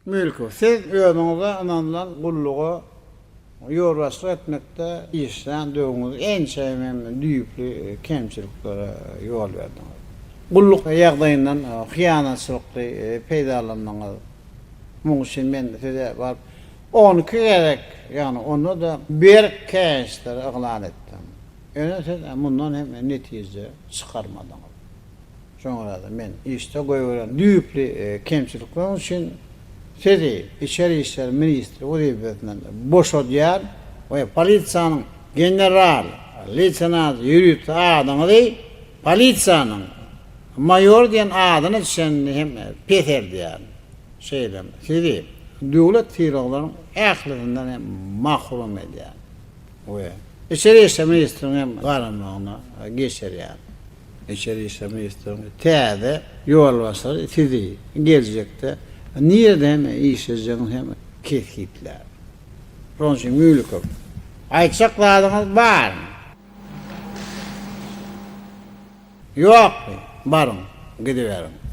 Mülkü. Siz özüňize anandan gullugy ýorbaşlyk etmekde işden döwüňiz en sevmem düýüpli kemçiliklere ýol berdiňiz. Gulluk ýagdaýyndan hyýanatçylykly peýdalanmaňyz. Muň üçin men size baryp 12 gerek, ýani onu da bir käşler aglan etdim. Öňe siz mundan hem netije çykarmadyňyz. Şoňa da men işte goýuran düýüpli kemçilikler üçin sizi İçeri İşler Ministri vazifesinden boşadýar we polisiýanyň general, leytenant ýürüt adyny polisiýanyň mayor diýen adyny sen hem peterdiýär. Şeýlem. Sizi döwlet tyraglarynyň ählinden hem mahrum edýär. We İçeri İşler Ministriniň hem garanmagyna geçerýär. İçeri İşler Ministriniň täze ýol başary sizi geljekde nirden işsizliğin hem kehitler. Ronşin mülküm. Ayçakladığınız var mı? Yok mu? Barın. Gidiverin.